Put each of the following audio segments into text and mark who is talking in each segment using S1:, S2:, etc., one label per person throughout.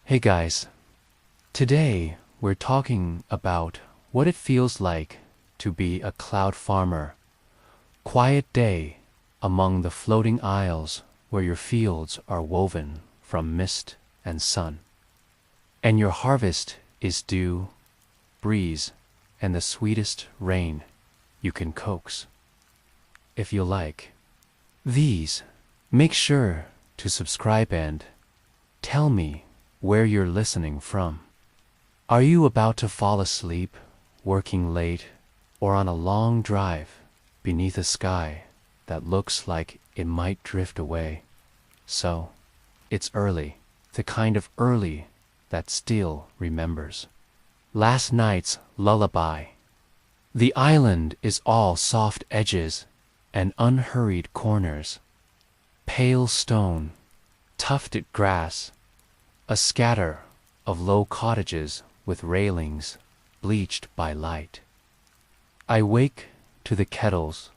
S1: Hey guys, today we're talking about what it feels like to be a cloud farmer. Quiet day among the floating isles where your fields are woven from mist and sun. And your harvest is dew, breeze, and the sweetest rain you can coax. If you like these, make sure to subscribe and tell me where you're listening from. Are you about to fall asleep, working late, or on a long drive beneath a sky that looks like it might drift away? So, it's early, the kind of early that still remembers last night's lullaby. The island is all soft edges and unhurried corners, pale stone, tufted grass, a scatter of low cottages with railings bleached by light. I wake to the kettle's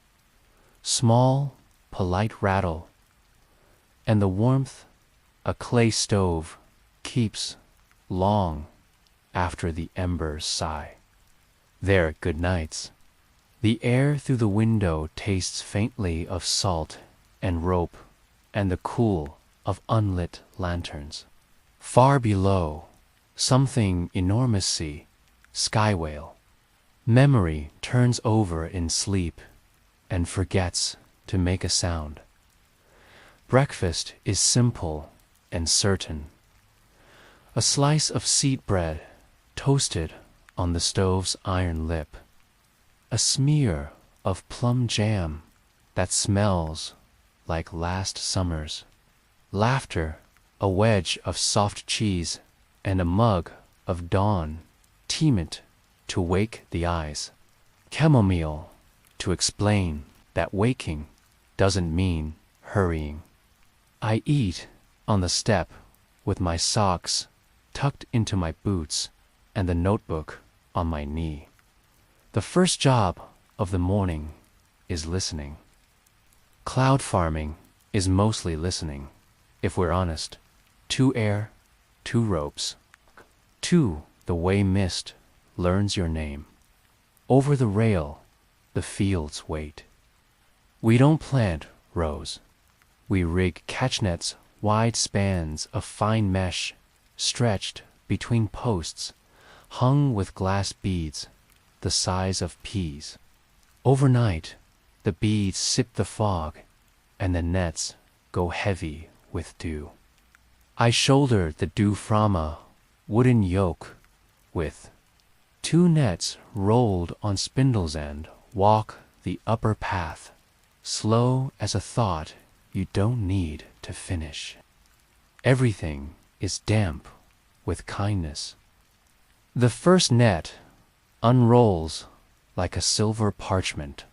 S1: small, polite rattle, and the warmth a clay stove keeps long after the embers sigh. Their good nights. The air through the window tastes faintly of salt and rope and the cool of unlit lanterns. Far below, something enormous sea, sky whale. Memory turns over in sleep and forgets to make a sound. Breakfast is simple and certain. A slice of seed bread toasted on the stove's iron lip. A smear of plum jam that smells like last summer's. Laughter, a wedge of soft cheese, and a mug of dawn teement to wake the eyes. Chamomile to explain that waking doesn't mean hurrying. I eat on the step with my socks tucked into my boots and the notebook on my knee. The first job of the morning is listening. Cloud farming is mostly listening, if we're honest. 2 air, 2 ropes. 2, the way mist learns your name. Over the rail, the fields wait. We don't plant rows. We rig catch nets, wide spans of fine mesh, stretched between posts, hung with glass beads, the size of peas. Overnight, the beads sip the fog, and the nets go heavy with dew. I shoulder the dew from a wooden yoke with 2 nets rolled on spindle's end, walk the upper path, slow as a thought you don't need to finish. Everything is damp with kindness. The first net unrolls like a silver parchment.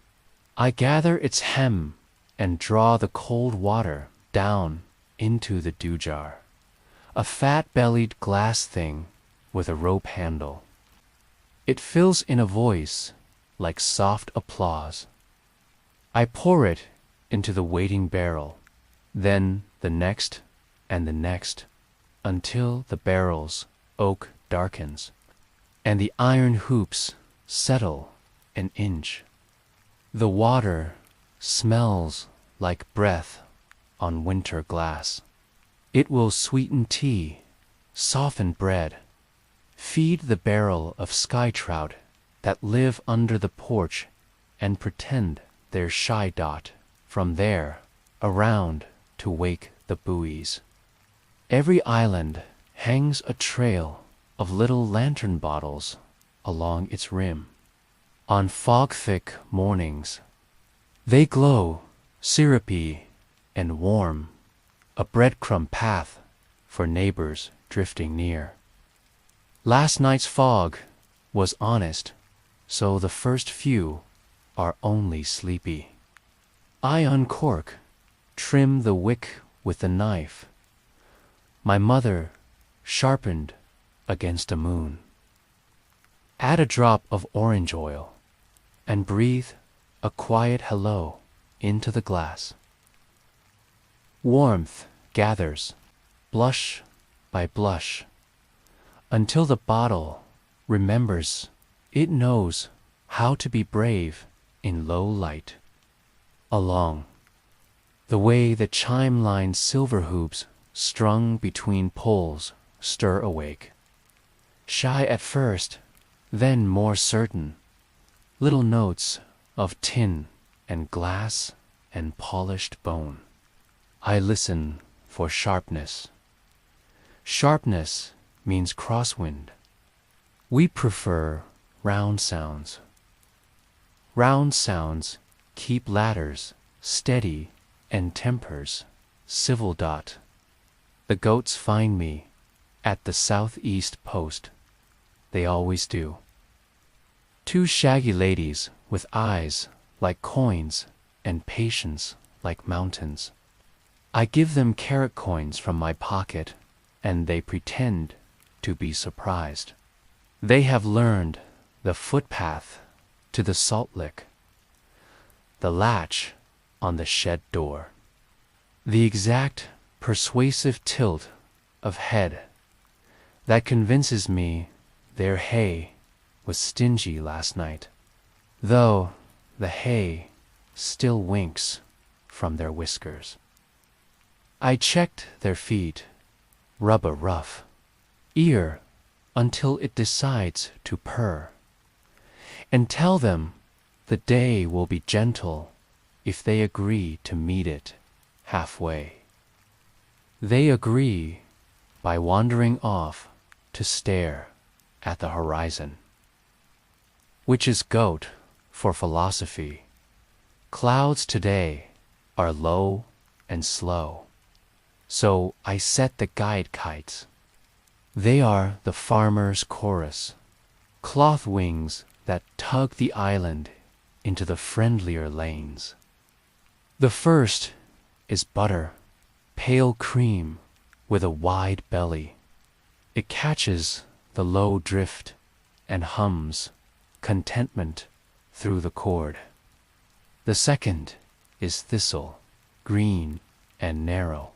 S1: I gather its hem and draw the cold water down into the dew jar. A fat-bellied glass thing with a rope handle. It fills in a voice like soft applause. I pour it into the waiting barrel, then the next and the next, until the barrel's oak darkens, and the iron hoops settle an inch. The water smells like breath on winter glass. It will sweeten tea, soften bread, feed the barrel of sky trout that live under the porch and pretend they're shy dot. From there, around to wake the buoys. Every island hangs a trail of little lantern bottles along its rim. On fog-thick mornings, they glow syrupy and warm, a breadcrumb path for neighbors drifting near. Last night's fog was honest, so the first few are only sleepy. I uncork, trim the wick with the knife. My mother sharpened against a moon. Add a drop of orange oil and breathe a quiet hello into the glass. Warmth gathers, blush by blush, until the bottle remembers it knows how to be brave in low light. Along the way the chime-lined silver hoops strung between poles stir awake. Shy at first, then more certain, little notes of tin and glass and polished bone. I listen for sharpness. Sharpness means crosswind. We prefer round sounds. Round sounds keep ladders steady and tempers civil. The goats find me at the southeast post. They always do. Two shaggy ladies with eyes like coins and patience like mountains. I give them carrot coins from my pocket, and they pretend to be surprised. They have learned the footpath to the salt lick, the latch on the shed door, the exact persuasive tilt of head that convinces me their hay was stingy last night, though the hay still winks from their whiskers. I checked their feet, rub a rough ear until it decides to purr, and tell them the day will be gentle if they agree to meet it halfway. They agree by wandering off to stare at the horizon, which is goat for philosophy. Clouds today are low and slow, so I set the guide kites. They are the farmer's chorus, cloth wings that tug the island into the friendlier lanes. The first is butter, pale cream with a wide belly. It catches the low drift and hums contentment through the cord. The second is thistle, green and narrow,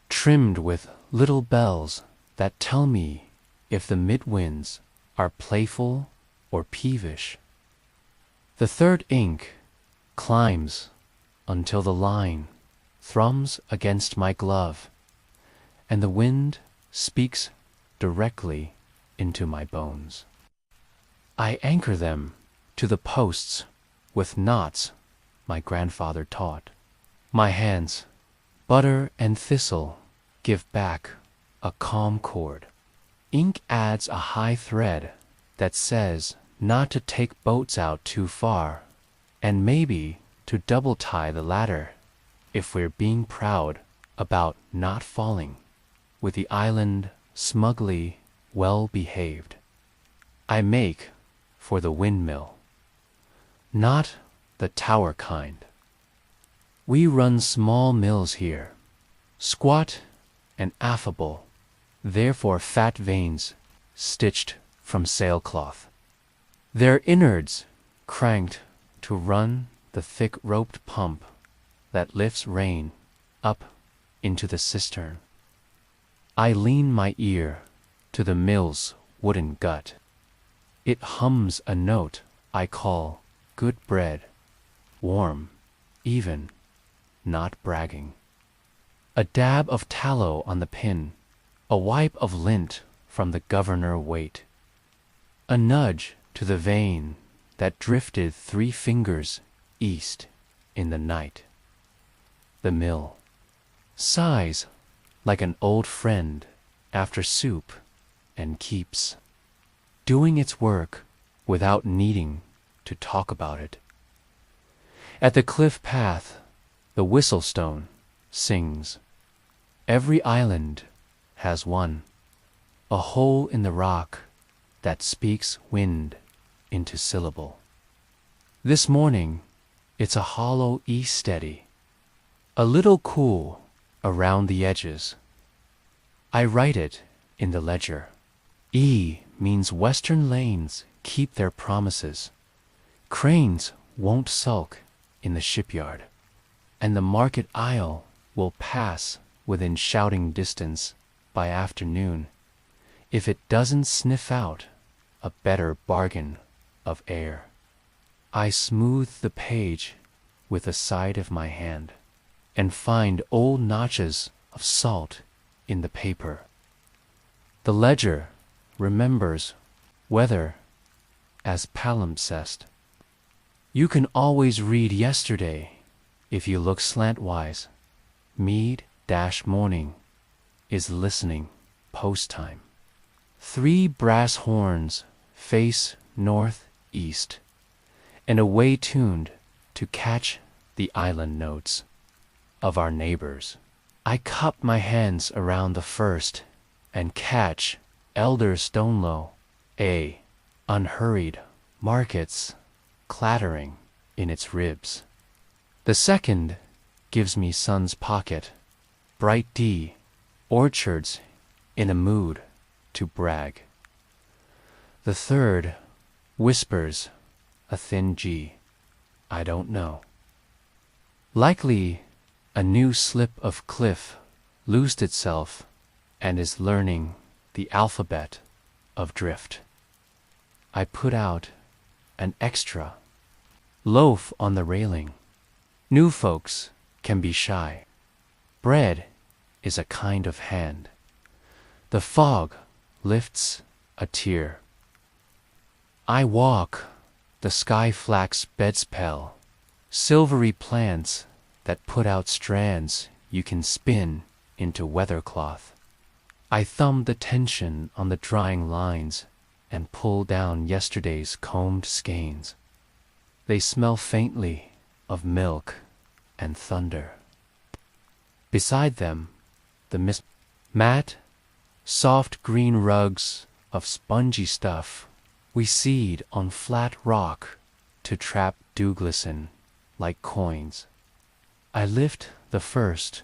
S1: trimmed with little bells that tell me if the midwinds are playful or peevish. The third ink climbs until the line thrums against my glove, and the wind speaks directly into my bones. I anchor them to the posts with knots my grandfather taught. My hands, butter and thistle, give back a calm chord. Ink adds a high thread that says not to take boats out too far, and maybe to double tie the ladder if we're being proud about not falling, with the island smugly well behaved. I make for the windmill, not the tower kind. We run small mills here, squat and affable, therefore fat veins stitched from sailcloth. Their innards cranked to run the thick roped pump that lifts rain up into the cistern. I lean my ear to the mill's wooden gut. It hums a note I call good bread, warm, even, not bragging. A dab of tallow on the pin, a wipe of lint from the governor weight, a nudge to the vein that drifted 3 fingers east in the night. The mill sighs like an old friend after soup and keeps doing its work without needing to talk about it. At the cliff path, the whistlestone sings. Every island has one, a hole in the rock that speaks wind into syllable. This morning, it's a hollow E steady, a little cool around the edges. I write it in the ledger. E means western lanes keep their promises. Cranes won't sulk in the shipyard, and the market aisle will pass within shouting distance by afternoon if it doesn't sniff out a better bargain of air. I smooth the page with the side of my hand and find old notches of salt in the paper. The ledger remembers weather as palimpsest. You can always read yesterday if you look slantwise. Mead-morning is listening post-time. 3 brass horns face northeast and away tuned to catch the island notes of our neighbors. I cup my hands around the first and catch Elder Stonelow, a unhurried markets clattering in its ribs. The second gives me Sun's pocket, bright D, orchards in a mood to brag. The third whispers a thin G, I don't know. Likely a new slip of cliff loosed itself and is learning the alphabet of drift. I put out an extra loaf on the railing. New folks can be shy. Bread is a kind of hand. The fog lifts a tear. I walk the sky-flax bedspell, silvery plants that put out strands you can spin into weathercloth. I thumb the tension on the drying lines and pull down yesterday's combed skeins. They smell faintly of milk and thunder. Beside them, the matte, soft green rugs of spongy stuff we seed on flat rock to trap Douglasin like coins. I lift the first,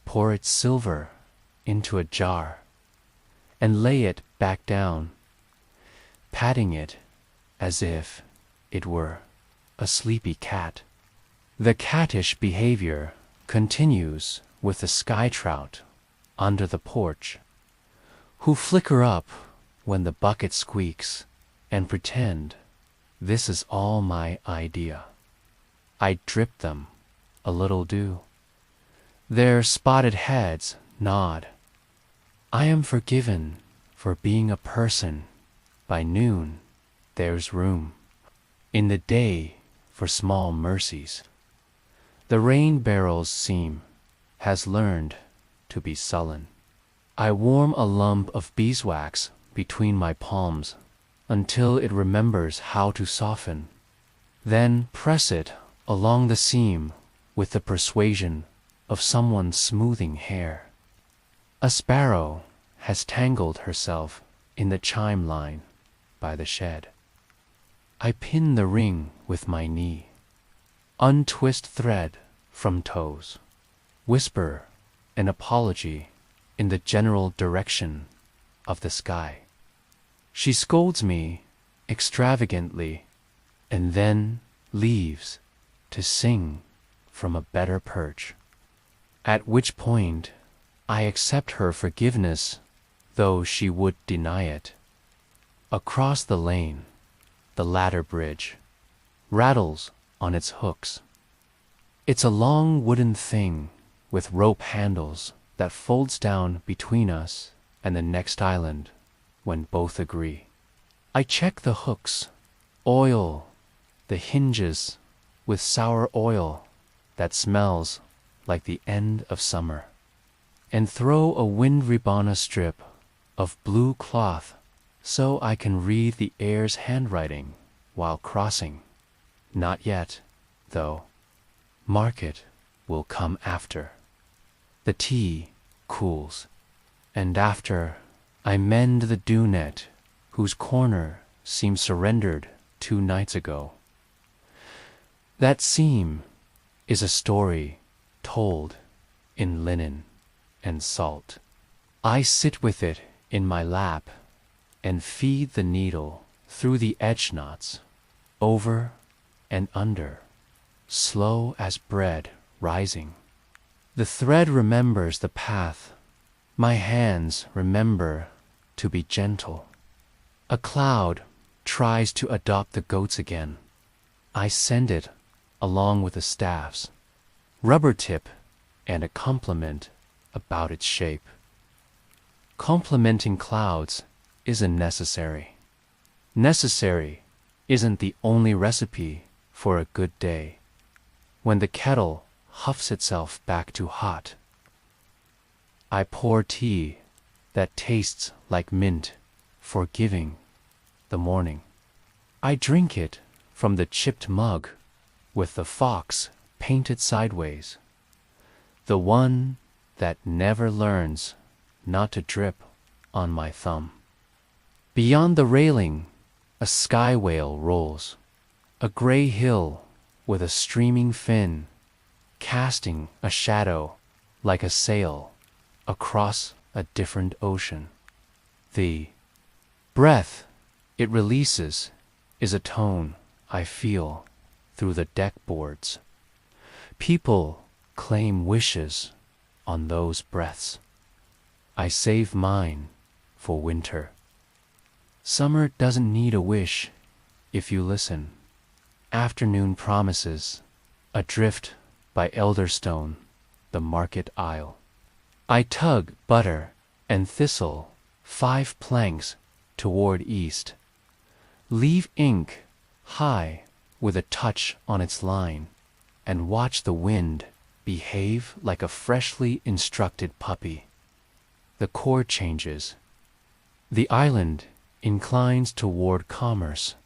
S1: pour its silver into a jar, and lay it back down, patting it as if it were a sleepy cat. The cattish behavior continues with the sky trout under the porch, who flicker up when the bucket squeaks and pretend this is all my idea. I drip them a little dew. Their spotted heads nod. I am forgiven for being a person. By noon, there's room in the day for small mercies. The rain barrel's seam has learned to be sullen. I warm a lump of beeswax between my palms until it remembers how to soften, then press it along the seam with the persuasion of someone smoothing hair. A sparrow has tangled herself in the chime line by the shed. I pin the ring with my knee, untwist thread from toes, whisper an apology in the general direction of the sky. She scolds me extravagantly and then leaves to sing from a better perch, at which point I accept her forgiveness, though she would deny it. Across the lane, the ladder bridge rattles on its hooks. It's a long wooden thing with rope handles that folds down between us and the next island when both agree. I check the hooks, oil the hinges with sour oil that smells like the end of summer, and throw a wind-ribana strip of blue cloth so I can read the air's handwriting while crossing. Not yet, though. Market will come after. The tea cools, and after I mend the dew net whose corner seemed surrendered 2 nights ago. That seam is a story told in linen and salt. I sit with it in my lap and feed the needle through the edge knots, over and under, slow as bread rising. The thread remembers the path. My hands remember to be gentle. A cloud tries to adopt the goats again. I send it along with the staffs, rubber tip, and a compliment about its shape. Complimenting clouds isn't necessary. Necessary isn't the only recipe for a good day. When the kettle huffs itself back to hot, I pour tea that tastes like mint, forgiving the morning. I drink it from the chipped mug with the fox painted sideways, the one that never learns not to drip on my thumb. Beyond the railing, a sky whale rolls, a gray hill with a streaming fin, casting a shadow like a sail across a different ocean. The breath it releases is a tone I feel through the deck boards. People claim wishes on those breaths. I save mine for winter. Summer doesn't need a wish if you listen. Afternoon promises, adrift by Elderstone, the market aisle. I tug butter and thistle 5 planks toward east. Leave ink high with a touch on its line, and watch the wind behave like a freshly instructed puppy. The chord changes. The island inclines toward commerce.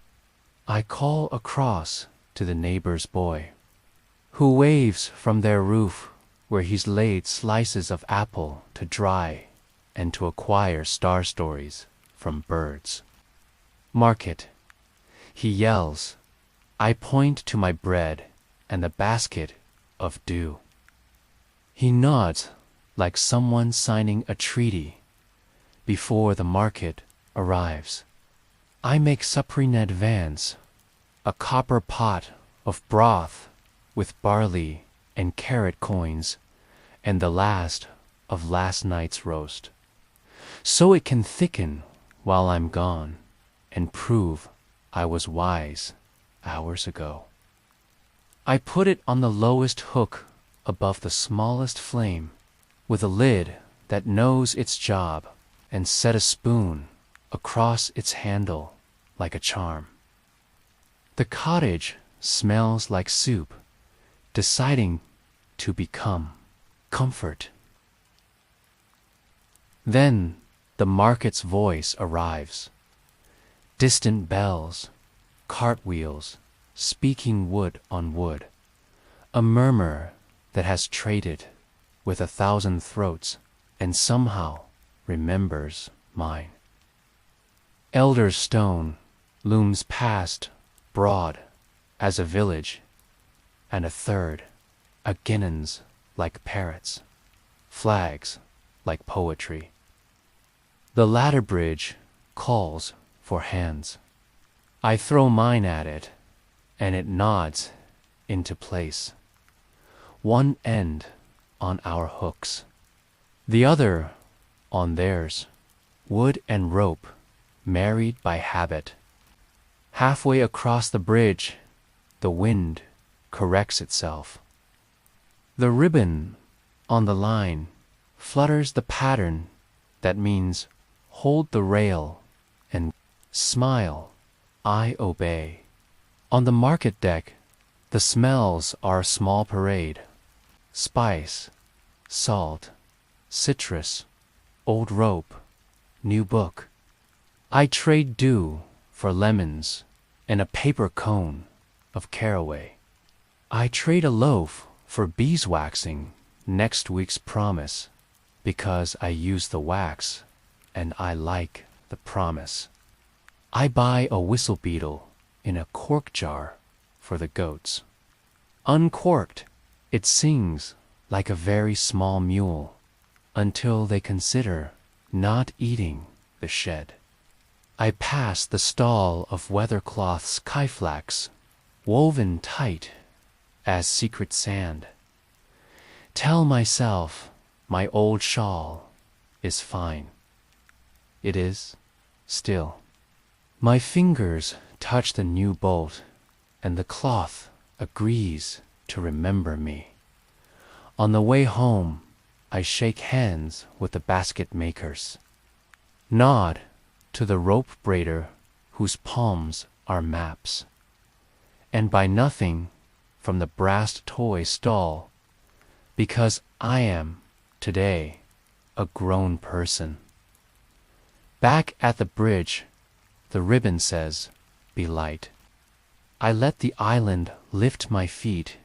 S1: I call across to the neighbor's boy, who waves from their roof where he's laid slices of apple to dry and to acquire star stories from birds. Market, he yells. I point to my bread and the basket of dew. He nods like someone signing a treaty before the market arrives. I make supper in advance, a copper pot of broth with barley and carrot coins and the last of last night's roast, so it can thicken while I'm gone and prove I was wise hours ago. I put it on the lowest hook above the smallest flame, with a lid that knows its job, and set a spoon across its handle like a charm. The cottage smells like soup, deciding to become comfort. Then the market's voice arrives. Distant bells, cartwheels, speaking wood on wood, a murmur that has traded with 1,000 throats and somehow remembers mine. Elder Stone looms past, broad as a village, and a third, a Guinans like parrots, flags like poetry. The ladder bridge calls for hands. I throw mine at it, and it nods into place. One end on our hooks, the other on theirs, wood and rope married by habit. Halfway across the bridge, the wind corrects itself. The ribbon on the line flutters the pattern that means hold the rail and smile, I obey. On the market deck, the smells are a small parade. Spice, salt, citrus, old rope, new book. I trade dew for lemons and a paper cone of caraway. I trade a loaf for beeswaxing next week's promise, because I use the wax and I like the promise. I buy a whistle beetle in a cork jar for the goats. Uncorked, it sings like a very small mule until they consider not eating the shed. I pass the stall of weathercloth's kyflax, woven tight as secret sand. Tell myself my old shawl is fine. it is still. My fingers touch the new bolt, and the cloth agrees to remember me. On the way home, I shake hands with the basket makers, nod to the rope braider whose palms are maps, and buy nothing from the brass toy stall, because I am, today, a grown person. Back at the bridge, the ribbon says, "Be light." I let the island lift my feet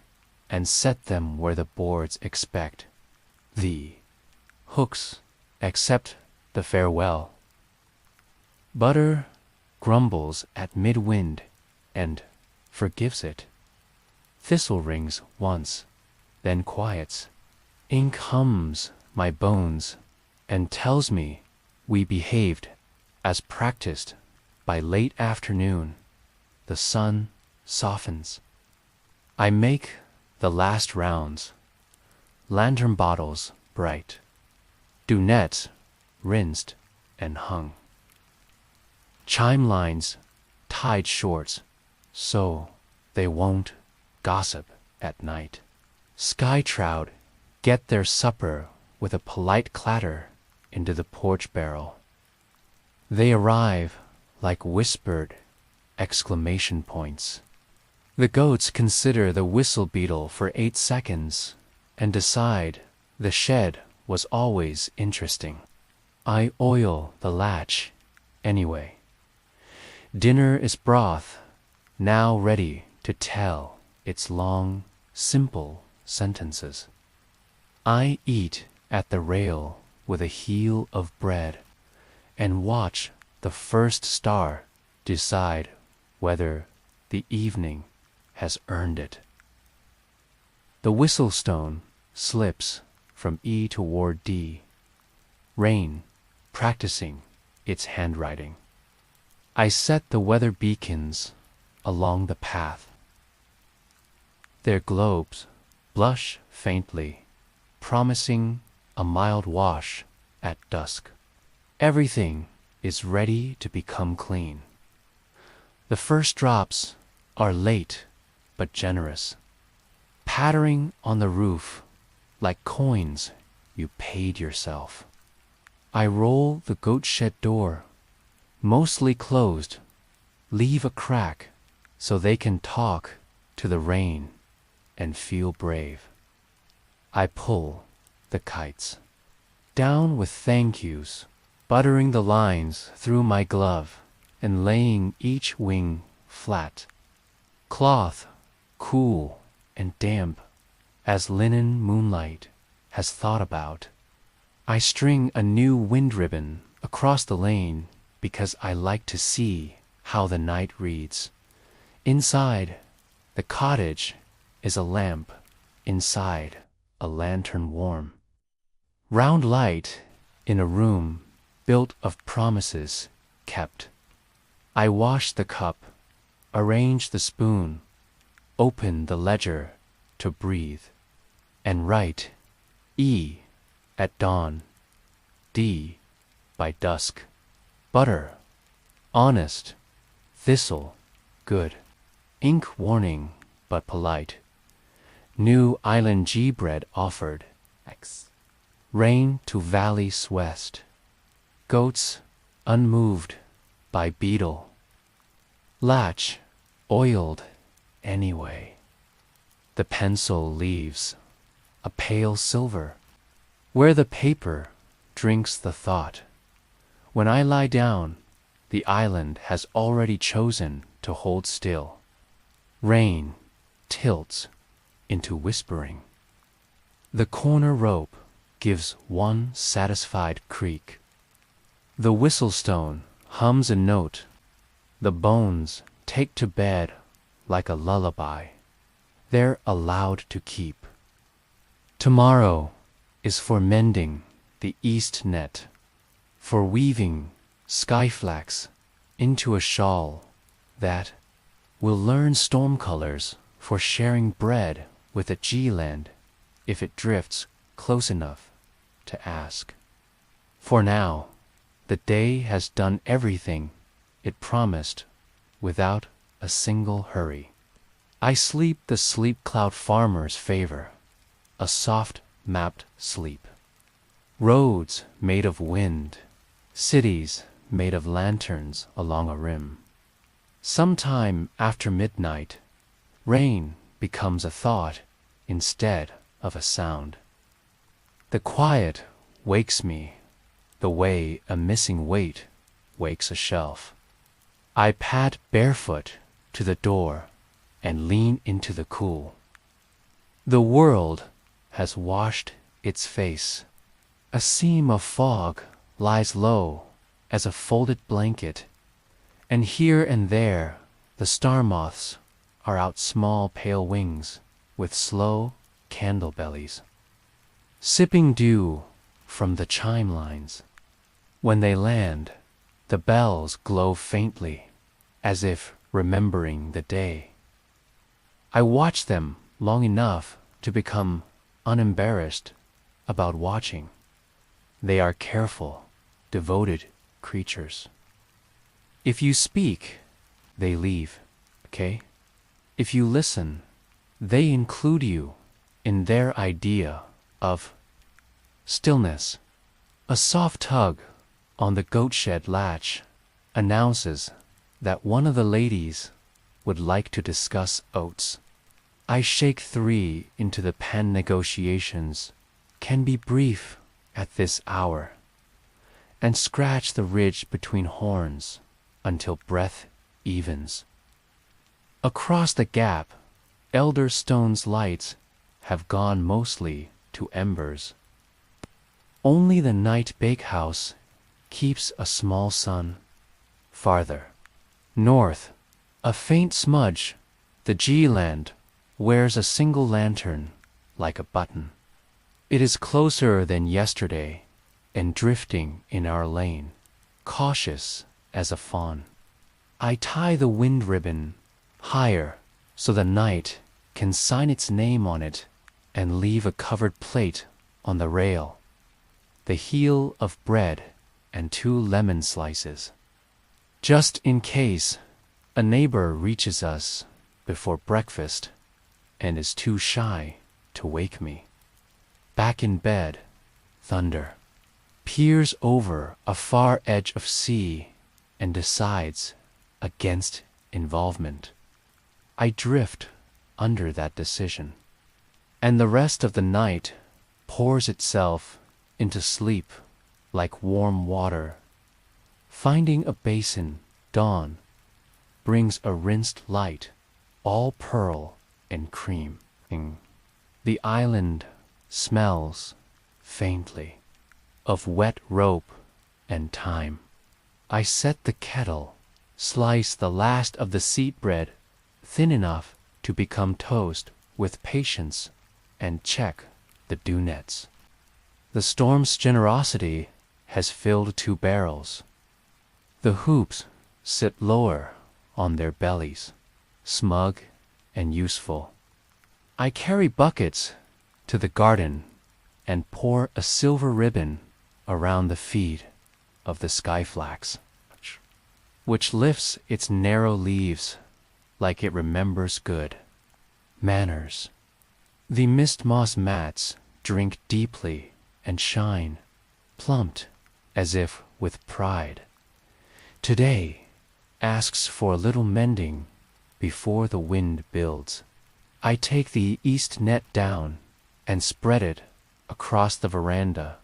S1: and set them where the boards expect. The hooks accept the farewell. Butter grumbles at mid-wind and forgives it. Thistle rings once, then quiets. Ink hums my bones and tells me we behaved as practiced. By late afternoon, the sun softens. I make the last rounds, lantern bottles bright, dunnets rinsed and hung, chime lines tied short so they won't gossip at night. Sky trout get their supper with a polite clatter into the porch barrel. They arrive like whispered exclamation points. The goats consider the whistle beetle for 8 seconds and decide the shed was always interesting. I oil the latch anyway. Dinner is broth, now ready to tell its long, simple sentences. I eat at the rail with a heel of bread and watch the first star decide whether the evening has earned it. The whistle stone slips from E toward D, rain practicing its handwriting. I set the weather beacons along the path. Their globes blush faintly, promising a mild wash at dusk. Everything is ready to become clean. The first drops are late but generous, pattering on the roof like coins you paid yourself. I roll the goat shed door, mostly closed, leave a crack so they can talk to the rain and feel brave. I pull the kites down with thank yous, buttering the lines through my glove and laying each wing flat. Cloth, cool and damp as linen moonlight has thought about. I string a new wind ribbon across the lane because I like to see how the night reads. Inside the cottage is a lamp, inside a lantern warm. Round light in a room built of promises kept. I wash the cup, arrange the spoon, open the ledger to breathe, and write E at dawn, D by dusk. Butter, honest, thistle, good. Ink warning but polite. New Island G bread offered, X. Rain to valleys west. Goats unmoved by beetle. Latch oiled anyway. The pencil leaves a pale silver, where the paper drinks the thought. When I lie down, the island has already chosen to hold still. Rain tilts into whispering. The corner rope gives one satisfied creak. The whistle stone hums a note. The bones take to bed like a lullaby. They're allowed to keep. Tomorrow is for mending the east net, for weaving skyflax into a shawl that will learn storm colors, for sharing bread with a G-land if it drifts close enough to ask. For now, The day has done everything it promised without a single hurry. I sleep the sleep cloud farmers favor, a soft mapped sleep. Roads made of wind, cities made of lanterns along a rim. Sometime after midnight, rain becomes a thought instead of a sound. The quiet wakes me the way a missing weight wakes a shelf. I pad barefoot to the door and lean into the cool. The world has washed its face. A seam of fog lies low as a folded blanket, and here and there the star moths are out small pale wings with slow candle bellies, sipping dew from the chime lines. When they land, the bells glow faintly, as if remembering the day. I watch them long enough to become unembarrassed about watching. They are careful, devoted creatures. If you speak, they leave, okay? If you listen, they include you in their idea of stillness. A soft tug on the goat shed latch announces that one of the ladies would like to discuss oats. I shake 3 into the pen negotiations can be brief at this hour, and scratch the ridge between horns until breath evens. Across the gap, elder stone's lights have gone mostly to embers. Only the night bakehouse keeps a small sun. Farther north, a faint smudge, the G-land wears a single lantern like a button. It is closer than yesterday and drifting in our lane, cautious as a fawn. I tie the wind ribbon higher so the night can sign its name on it and leave a covered plate on the rail, the heel of bread and 2 lemon slices. Just in case a neighbor reaches us before breakfast and is too shy to wake me. Back in bed, thunder peers over a far edge of sea and decides against involvement. I drift under that decision, and the rest of the night pours itself into sleep like warm water. Finding a basin, dawn brings a rinsed light, all pearl and cream. The island smells faintly of wet rope and thyme. I set the kettle, slice the last of the seed bread thin enough to become toast with patience, and check the dew nets. The storm's generosity has filled 2 barrels. The hoops sit lower on their bellies, smug and useful. I carry buckets to the garden and pour a silver ribbon around the feet of the skyflax, which lifts its narrow leaves like it remembers good manners. The mist moss mats drink deeply and shine, plumped as if with pride. Today asks for a little mending before the wind builds. I take the east net down and spread it across the veranda,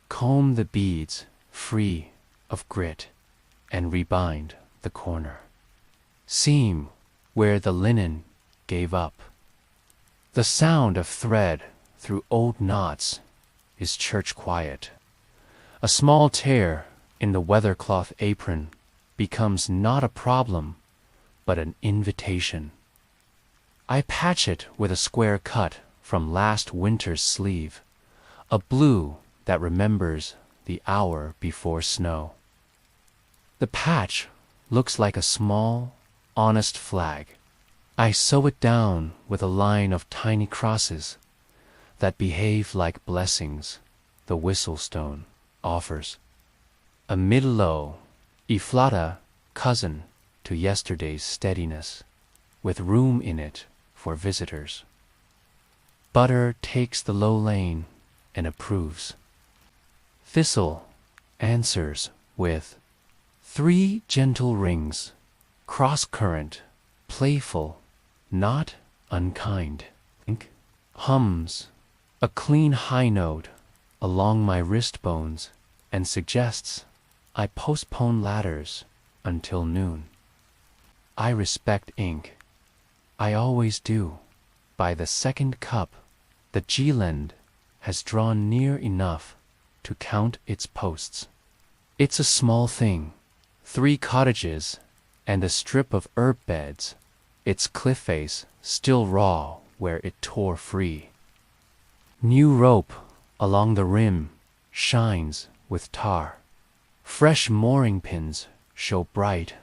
S1: comb the beads free of grit, and rebind the corner. Seam where the linen gave up. The sound of thread through old knots is church quiet. A small tear in the weathercloth apron becomes not a problem, but an invitation. I patch it with a square cut from last winter's sleeve, a blue that remembers the hour before snow. The patch looks like a small, honest flag. I sew it down with a line of tiny crosses that behave like blessings the whistlestone offers. a mid-low, E-flata cousin to yesterday's steadiness, with room in it for visitors. Butter takes the low lane and approves. Thistle answers with 3 gentle rings, cross-current, playful, not unkind. Hums a clean high note along my wrist bones and suggests I postpone ladders until noon. I respect ink. I always do. By the second cup, the G-lend has drawn near enough to count its posts. It's a small thing, 3 cottages and a strip of herb beds, its cliff face still raw where it tore free. New rope along the rim shines with tar. Fresh mooring pins show bright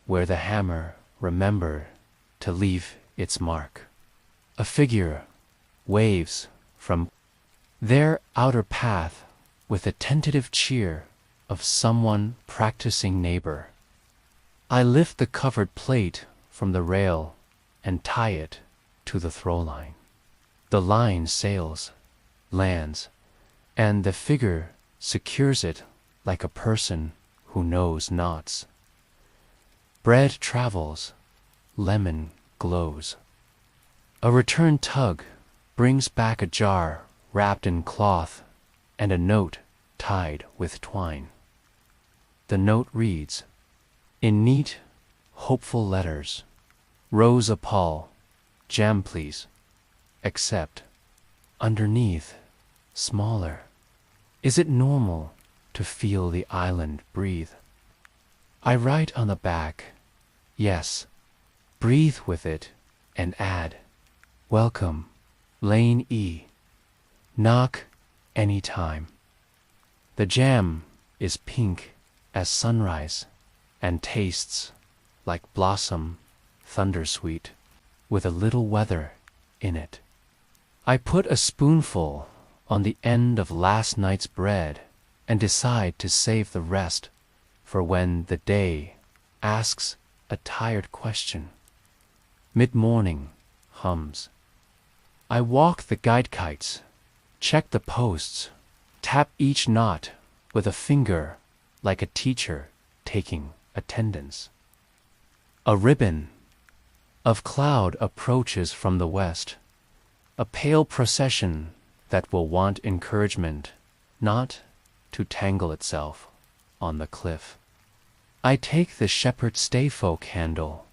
S1: where the hammer remembered to leave its mark. A figure waves from their outer path with a tentative cheer of someone practicing neighbor. I lift the covered plate from the rail and tie it to the throw line. The line sails, lands, and the figure secures it like a person who knows knots. Bread travels, lemon glows. A return tug brings back a jar wrapped in cloth and a note tied with twine. The note reads, in neat, hopeful letters, Rosa Paul, jam please, except, underneath, smaller. Is it normal to feel the island breathe? I write on the back, yes, breathe with it, and add, welcome, Lane E. Knock any time. The jam is pink as sunrise and tastes like blossom thundersweet with a little weather in it. I put a spoonful on the end of last night's bread and decide to save the rest for when the day asks a tired question. Mid-morning hums. I walk the guide kites, check the posts, tap each knot with a finger like a teacher taking attendance. A ribbon of cloud approaches from the west, a pale procession that will want encouragement not to tangle itself on the cliff. I take the shepherd stayfolk handle,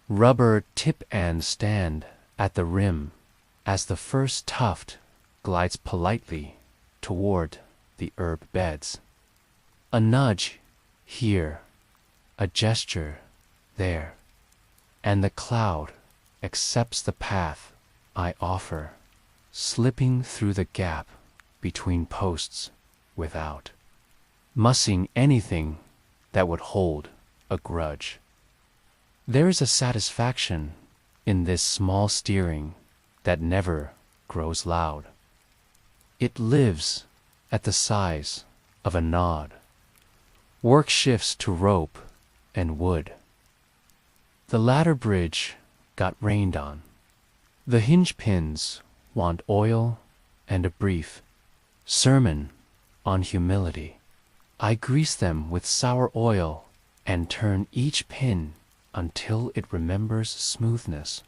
S1: rubber tip and stand at the rim as the first tuft glides politely toward the herb beds. A nudge here, a gesture there, and the cloud accepts the path I offer, slipping through the gap between posts without mussing anything that would hold a grudge. There is a satisfaction in this small steering that never grows loud. It lives at the size of a nod. Work shifts to rope and wood. The ladder bridge got rained on. The hinge pins want oil and a brief sermon on humility. I grease them with sour oil and turn each pin until it remembers smoothness.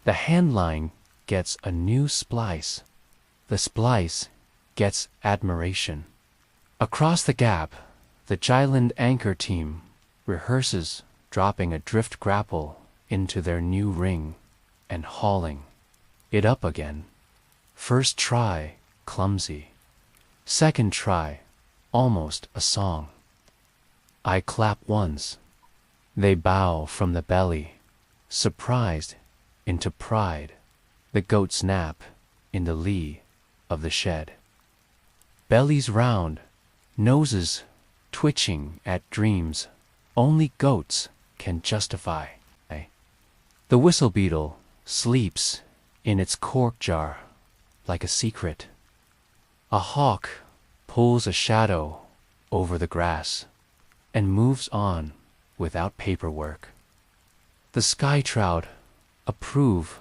S1: The handline gets a new splice. The splice gets admiration. Across the gap, the Jyland anchor team rehearses dropping a drift grapple into their new ring and hauling it up again. First try, clumsy. Second try, almost a song. I clap once. They bow from the belly, surprised into pride. The goats nap in the lee of the shed. Bellies round, noses twitching at dreams only goats can justify. The whistle beetle sleeps in its cork jar like a secret. A hawk pulls a shadow over the grass and moves on without paperwork. The sky trout approve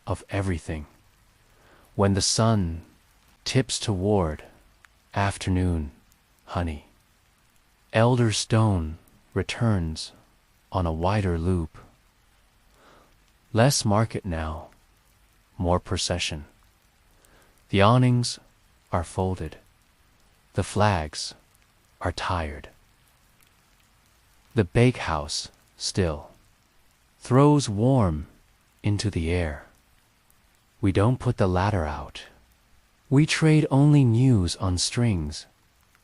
S1: of everything. When the sun tips toward afternoon honey, elder stone returns on a wider loop. Less market now, more procession. The awnings are folded. The flags are tired. The bakehouse still throws warm into the air. We don't put the ladder out. We trade only news on strings,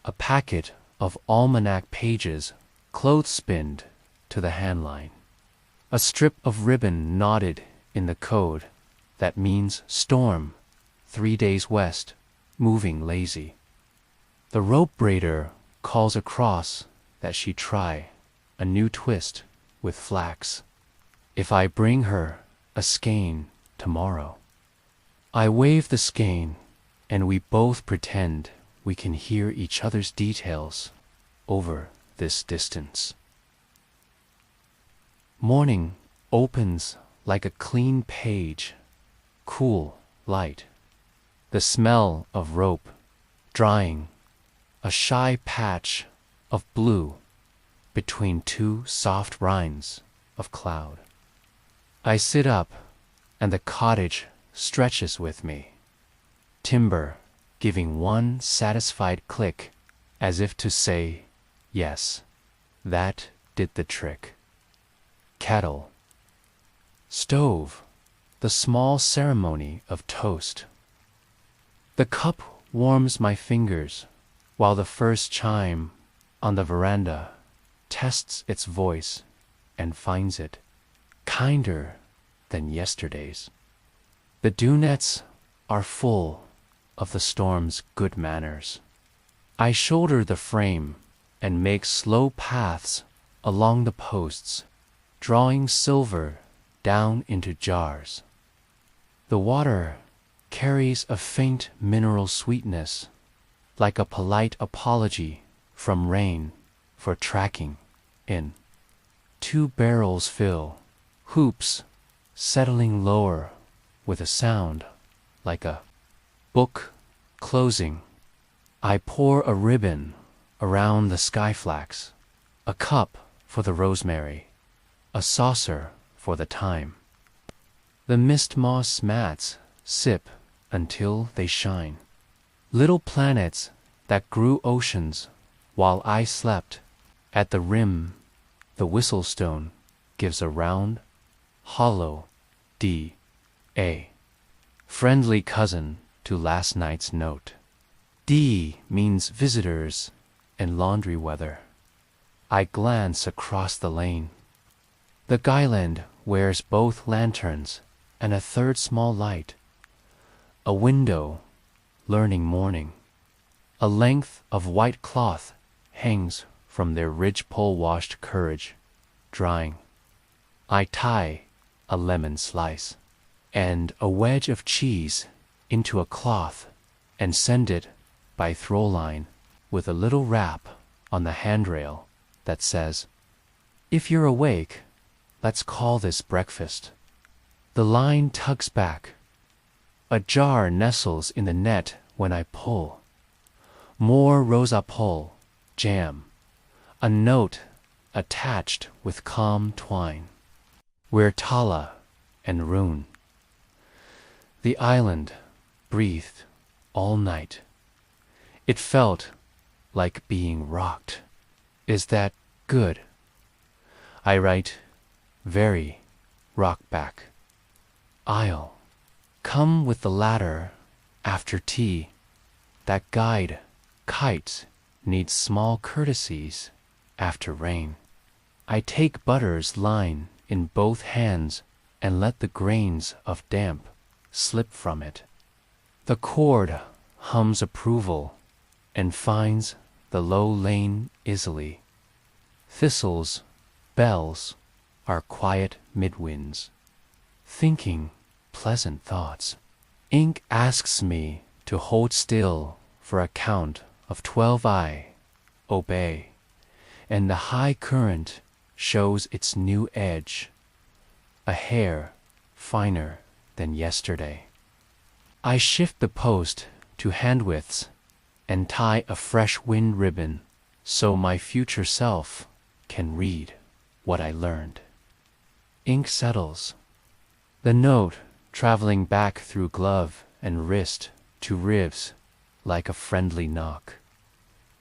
S1: a packet of almanac pages clothespinned to the handline, a strip of ribbon knotted in the code that means storm, 3 days west, moving lazy. The rope braider calls across that she try a new twist with flax. If I bring her a skein tomorrow, I wave the skein and we both pretend we can hear each other's details over this distance. Morning opens like a clean page, cool, light. The smell of rope drying, a shy patch of blue between two soft rinds of cloud. I sit up and the cottage stretches with me, timber giving one satisfied click as if to say, yes, that did the trick. Kettle. Stove, the small ceremony of toast. The cup warms my fingers while the first chime on the veranda tests its voice and finds it kinder than yesterday's. The dunettes are full of the storm's good manners. I shoulder the frame and make slow paths along the posts, drawing silver down into jars. The water carries a faint mineral sweetness, like a polite apology from rain for tracking in. 2 barrels fill, hoops settling lower with a sound like a book closing. I pour a ribbon around the skyflax, a cup for the rosemary, a saucer for the thyme. The mist moss mats sip until they shine. Little planets that grew oceans while I slept. At the rim, the whistlestone gives a round, hollow D-A, friendly cousin to last night's note. D means visitors and laundry weather. I glance across the lane. The Guyland wears both lanterns and a third small light. A window, learning morning. A length of white cloth hangs from their ridgepole-washed courage, drying. I tie a lemon slice and a wedge of cheese into a cloth and send it by throw line with a little rap on the handrail that says, "If you're awake, let's call this breakfast." The line tugs back. A jar nestles in the net when I pull. More rosa pole, jam, a note attached with calm twine. We're Tala and Rune. The island breathed all night. It felt like being rocked. Is that good? I write, very rock back. I'll come with the ladder after tea. That guide, kites, needs small courtesies after rain. I take Butter's line in both hands and let the grains of damp slip from it. The cord hums approval and finds the low lane easily. Thistles, bells are quiet midwinds, thinking pleasant thoughts. Ink asks me to hold still for a count of 12 I obey, and the high current shows its new edge, a hair finer than yesterday. I shift the post to hand widths and tie a fresh wind ribbon so my future self can read what I learned. Ink settles, the note traveling back through glove and wrist to ribs like a friendly knock.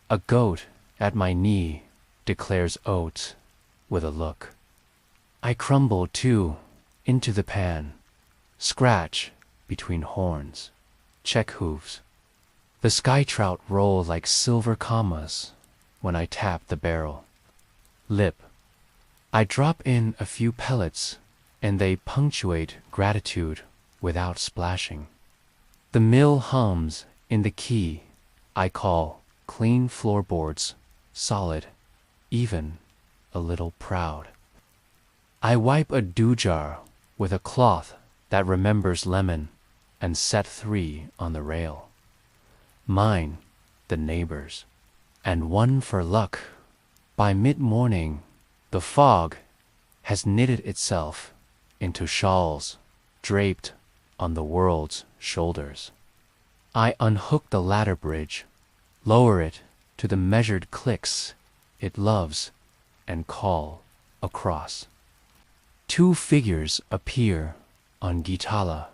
S1: A goat at my knee declares oats with a look. I crumble too into the pan, scratch between horns, check hooves. The sky trout roll like silver commas when I tap the barrel. Lip. I drop in a few pellets and they punctuate gratitude without splashing. The mill hums in the key I call clean floorboards, solid, even a little proud. I wipe a dew jar with a cloth that remembers lemon and set 3 on the rail. Mine, the neighbor's, and one for luck. By mid-morning, the fog has knitted itself into shawls draped on the world's shoulders. I unhook the ladder bridge, lower it to the measured clicks it loves, and call across. 2 figures appear on Gitala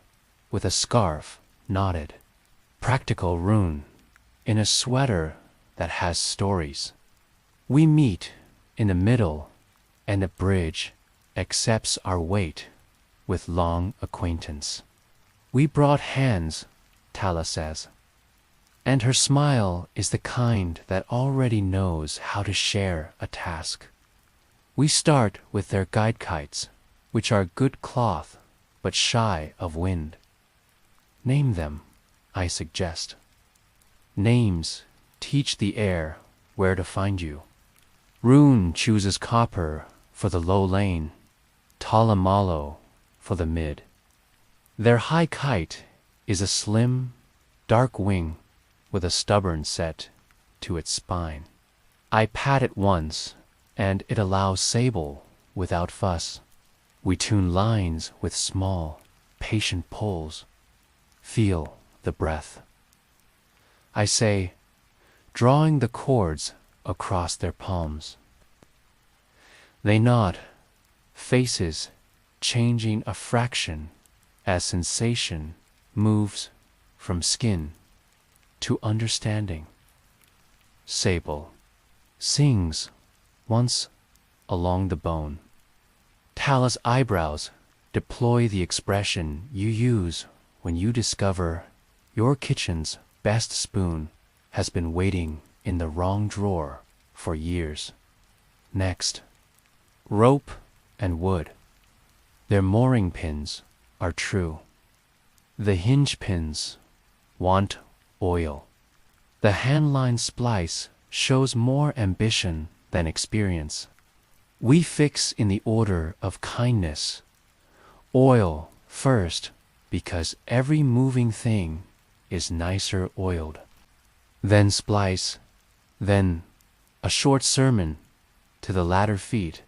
S1: with a scarf knotted, practical rune in a sweater that has stories. We meet in the middle and the bridge accepts our weight with long acquaintance. We brought hands, Tala says, and her smile is the kind that already knows how to share a task. We start with their guide kites, which are good cloth but shy of wind. Name them, I suggest. Names teach the air where to find you. Rune chooses copper for the low lane, Talamalo for the mid. Their high kite is a slim, dark wing with a stubborn set to its spine. I pat it once, and it allows sable without fuss. We tune lines with small, patient pulls. Feel the breath. I say, drawing the chords across their palms. They nod, faces changing a fraction as sensation moves from skin to understanding. Sable sings once along the bone. Tala's eyebrows deploy the expression you use when you discover your kitchen's best spoon has been waiting in the wrong drawer for years. Next, rope and wood. Their mooring pins are true. The hinge pins want oil. The handline splice shows more ambition than experience. We fix in the order of kindness. Oil first, because every moving thing is nicer oiled. Then splice, then a short sermon to the ladder feet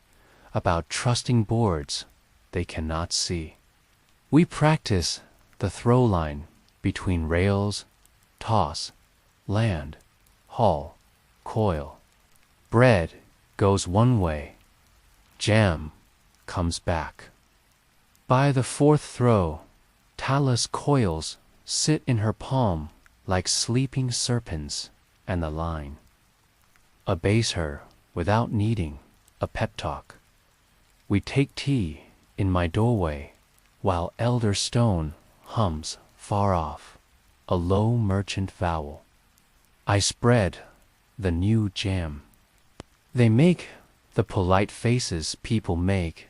S1: about trusting boards they cannot see. We practice the throw line between rails, toss, land, haul, coil. Bread goes one way, jam comes back. By the 4th throw, Tala's coils sit in her palm like sleeping serpents, and the line obeys her without needing a pep talk. We take tea in my doorway while Elder Stone hums far off, a low merchant vowel. I spread the new jam. They make the polite faces people make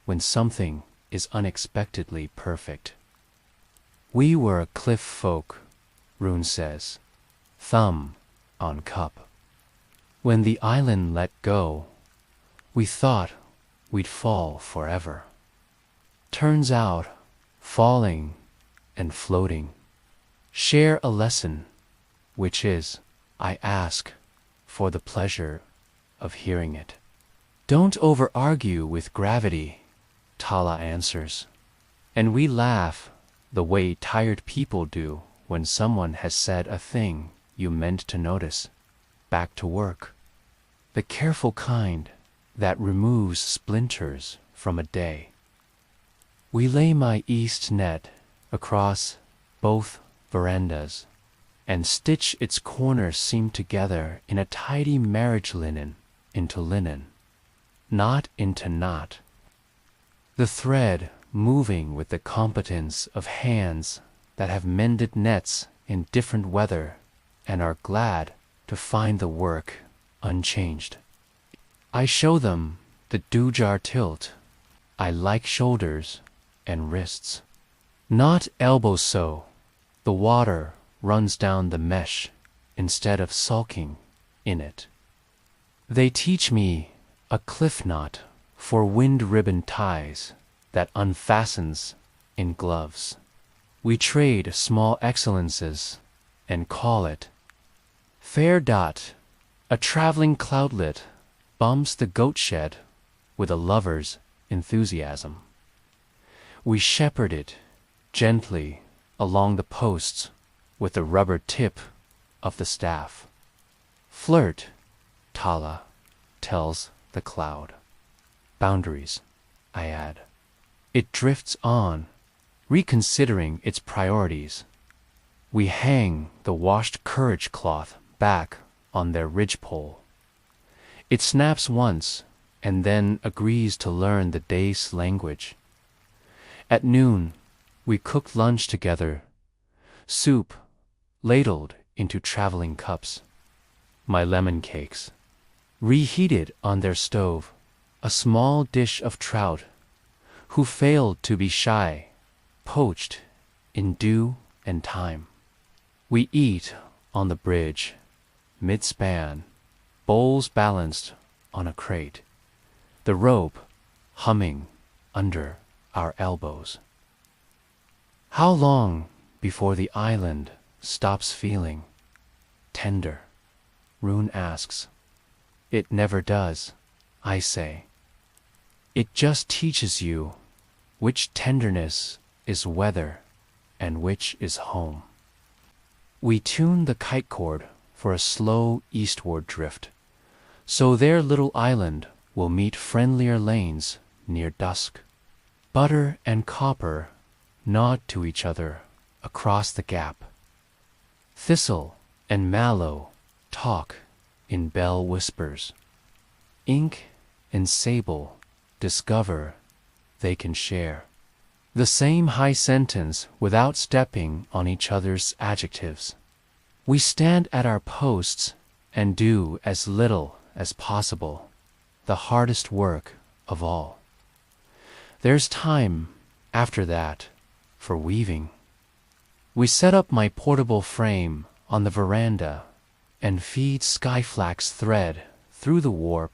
S1: when something is unexpectedly perfect. We were a cliff folk, Rune says, thumb on cup. When the island let go, we thought we'd fall forever. Turns out, falling and floating share a lesson, which is, I ask, for the pleasure of hearing it. Don't over-argue with gravity, Tala answers, and we laugh the way tired people do when someone has said a thing you meant to notice. Back to work. The careful kind that removes splinters from a day. We lay my east net across both verandas and stitch its corners seam together in a tidy marriage linen into linen, knot into knot. The thread moving with the competence of hands that have mended nets in different weather and are glad to find the work unchanged. I show them the dew-jar tilt. I like shoulders and wrists. Not elbows so. The water runs down the mesh instead of sulking in it. They teach me a cliff knot for wind ribbon ties that unfastens in gloves. We trade small excellences and call it fair dot. A traveling cloudlet bumps the goat shed with a lover's enthusiasm. We shepherd it gently along the posts with the rubber tip of the staff. Flirt, Tala tells the cloud. Boundaries, I add. It drifts on, reconsidering its priorities. We hang the washed courage cloth back on their ridgepole. It snaps once and then agrees to learn the day's language. At noon, we cook lunch together, soup ladled into traveling cups. My lemon cakes, reheated on their stove, a small dish of trout, who failed to be shy, poached in dew and thyme. We eat on the bridge, mid-span, bowls balanced on a crate, the rope humming under our elbows. How long before the island stops feeling tender? Rune asks. It never does, I say. It just teaches you which tenderness is weather and which is home. We tune the kite cord for a slow eastward drift, so their little island will meet friendlier lanes near dusk. Butter and copper nod to each other across the gap. Thistle and mallow talk in bell whispers. Ink and sable discover they can share the same high sentence without stepping on each other's adjectives. We stand at our posts and do as little as possible, the hardest work of all. There's time after that for weaving. We set up my portable frame on the veranda and feed skyflax thread through the warp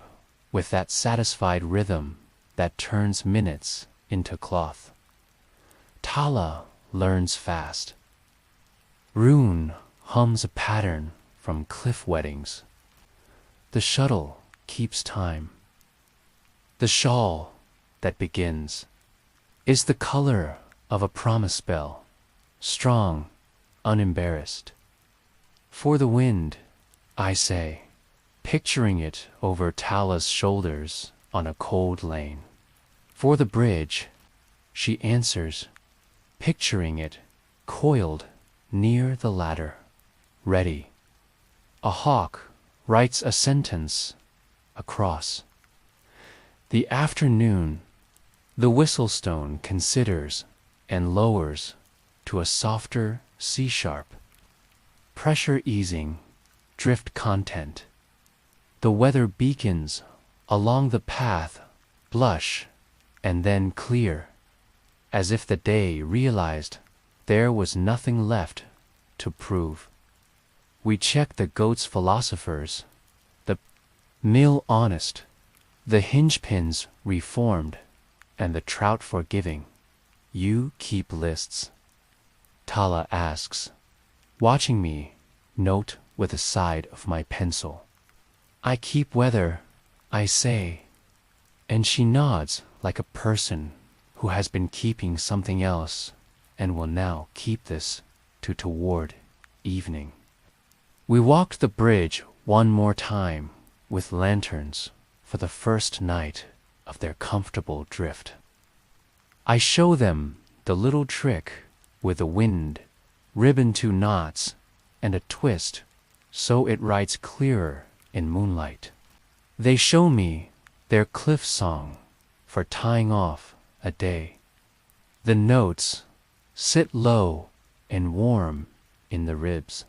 S1: with that satisfied rhythm that turns minutes into cloth. Tala learns fast. Rune hums a pattern from cliff weddings. The shuttle keeps time. The shawl that begins is the color of a promise spell, strong, unembarrassed. For the wind, I say, picturing it over Tala's shoulders on a cold lane. For the bridge, she answers, picturing it coiled near the ladder, ready. A hawk writes a sentence across. The afternoon, the whistlestone considers and lowers to a softer C-sharp. Pressure easing, drift content. The weather beacons along the path blush and then clear, as if the day realized there was nothing left to prove. We check the goat's philosophers, the mill honest, the hinge pins reformed, and the trout forgiving. You keep lists? Tala asks, watching me note with a side of my pencil. I keep weather, I say, and she nods like a person who has been keeping something else and will now keep this toward evening. We walked the bridge one more time with lanterns for the first night of their comfortable drift. I show them the little trick with the wind, ribbon 2 knots, and a twist so it writes clearer in moonlight. They show me their cliff song for tying off a day. The notes sit low and warm in the ribs.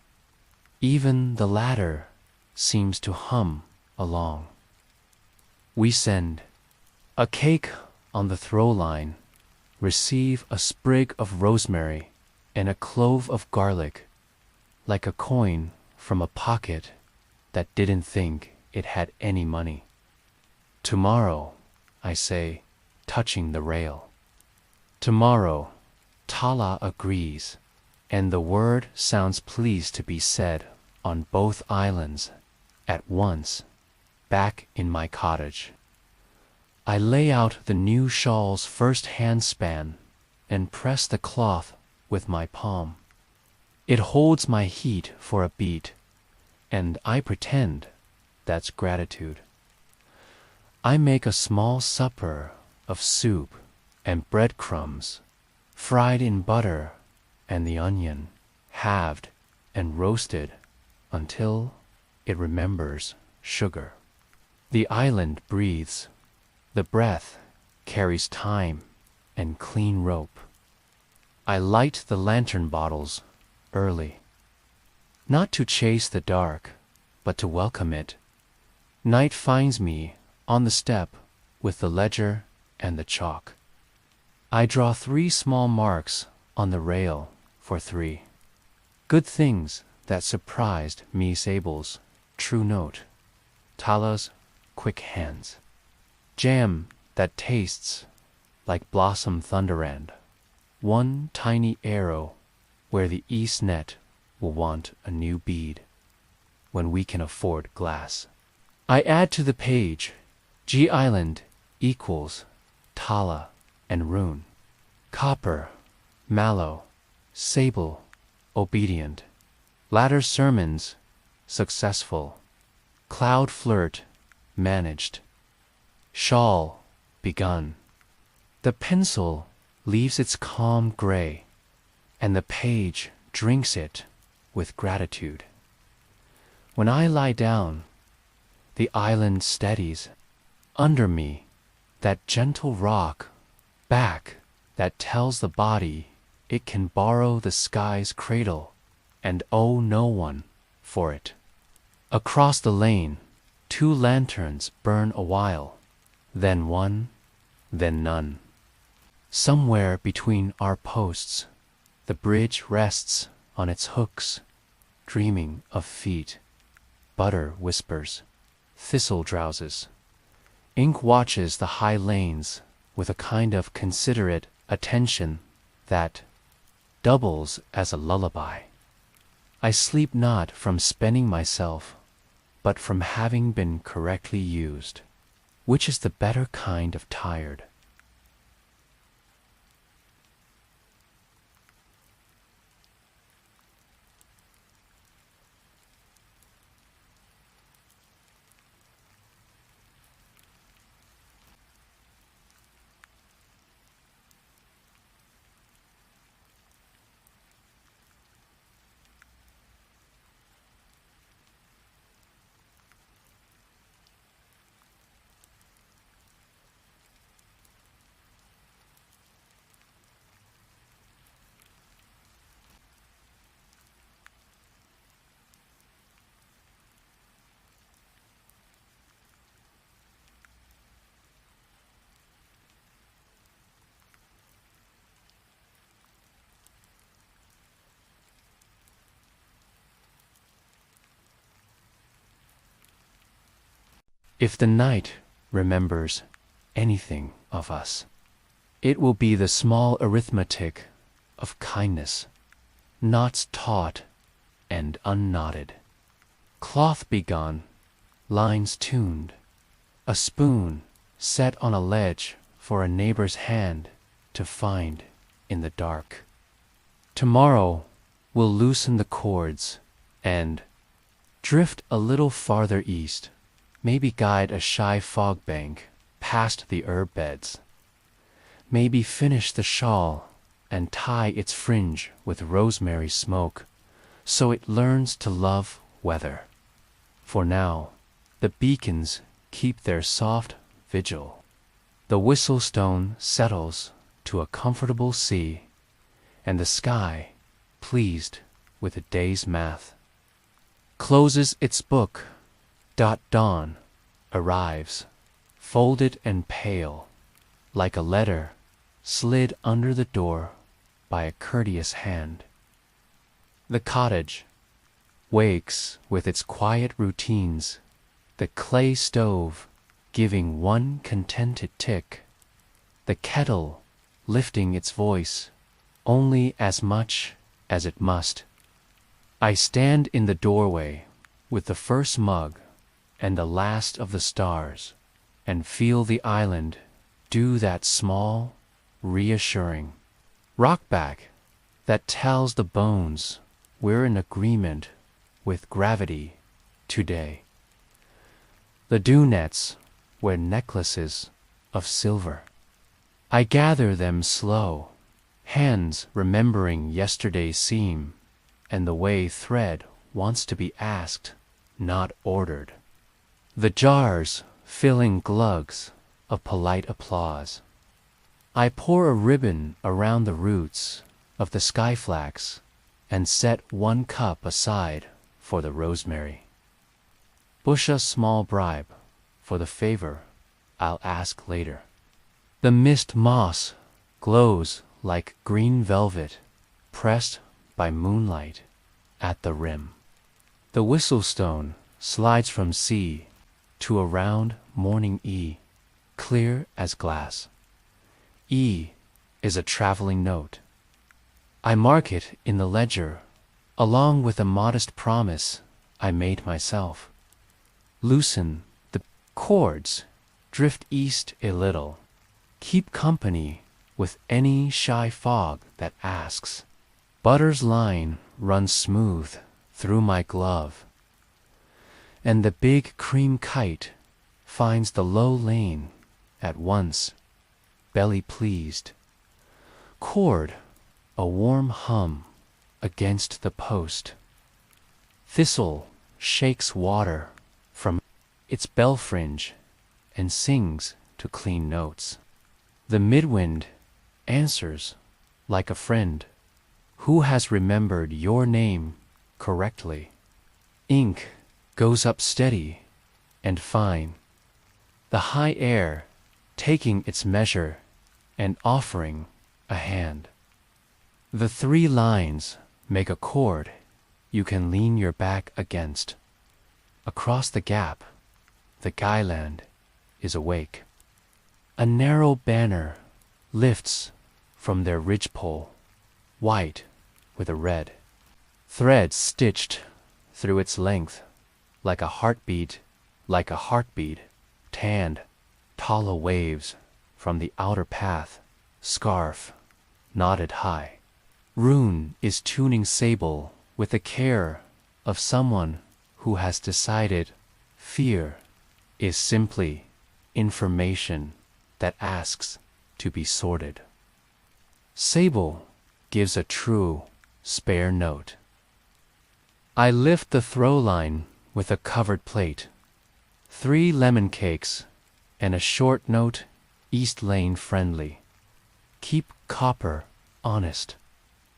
S1: Even the ladder seems to hum along. We send a cake on the throw line, receive a sprig of rosemary and a clove of garlic, like a coin from a pocket that didn't think it had any money. Tomorrow, I say, touching the rail. Tomorrow, Tala agrees, and the word sounds pleased to be said on both islands at once, back in my cottage. I lay out the new shawl's first handspan and press the cloth with my palm. It holds my heat for a beat, and I pretend that's gratitude. I make a small supper of soup and breadcrumbs, fried in butter, and the onion, halved and roasted until it remembers sugar. The island breathes. The breath carries time and clean rope. I light the lantern bottles early, not to chase the dark, but to welcome it. Night finds me on the step with the ledger and the chalk. I draw 3 small marks on the rail for 3 good things that surprised Miss Abel's true note. Tala's quick hands. Jam that tastes like blossom thunderand. 1 tiny arrow where the east net will want a new bead when we can afford glass. I add to the page G Island equals Tala and Rune. Copper, mallow, sable, obedient. Latter sermons, successful. Cloud flirt, managed. Shawl, begun. The pencil leaves its calm gray, and the page drinks it with gratitude. When I lie down, the island steadies under me, that gentle rock back that tells the body it can borrow the sky's cradle and owe no one for it. Across the lane, 2 lanterns burn a while, then one, then none. Somewhere between our posts, the bridge rests on its hooks, dreaming of feet. Butter whispers, thistle drowses. Ink watches the high lanes with a kind of considerate attention that doubles as a lullaby. I sleep not from spending myself, but from having been correctly used, which is the better kind of tired. If the night remembers anything of us, it will be the small arithmetic of kindness, knots taut and unknotted, cloth begun lines tuned, a spoon set on a ledge for a neighbor's hand to find in the dark. Tomorrow we'll loosen the cords and drift a little farther east, maybe guide a shy fog bank past the herb beds, maybe finish the shawl and tie its fringe with rosemary smoke so it learns to love weather. For now, the beacons keep their soft vigil. The whistlestone settles to a comfortable sea, and the sky, pleased with a day's math, closes its book. Dawn arrives, folded and pale, like a letter slid under the door by a courteous hand. The cottage wakes with its quiet routines, the clay stove giving one contented tick, the kettle lifting its voice only as much as it must. I stand in the doorway with the first mug and the last of the stars, and feel the island do that small, reassuring rockback that tells the bones we're in agreement with gravity today. The dew nets wear necklaces of silver. I gather them slow, hands remembering yesterday's seam and the way thread wants to be asked, not ordered. The jars filling glugs of polite applause. I pour a ribbon around the roots of the skyflax and set one cup aside for the rosemary. Push a small bribe for the favor I'll ask later. The mist moss glows like green velvet pressed by moonlight at the rim. The whistlestone slides from C to a round morning E, clear as glass. E is a traveling note. I mark it in the ledger, along with a modest promise I made myself. Loosen the chords, drift east a little, keep company with any shy fog that asks. Butter's line runs smooth through my glove, and the big cream kite finds the low lane at once, belly pleased. Chord a warm hum against the post. Thistle shakes water from its bell fringe and sings to clean notes. The midwind answers like a friend who has remembered your name correctly. Ink goes up steady and fine, the high air taking its measure and offering a hand. The 3 lines make a chord you can lean your back against. Across the gap, the guyland is awake. A narrow banner lifts from their ridgepole, white with a red. Threads stitched through its length like a heartbeat, tanned, talla waves from the outer path, scarf knotted high. Rune is tuning sable with the care of someone who has decided fear is simply information that asks to be sorted. Sable gives a true, spare note. I lift the throw line with a covered plate, 3 lemon cakes, and a short note, East Lane friendly. Keep copper honest.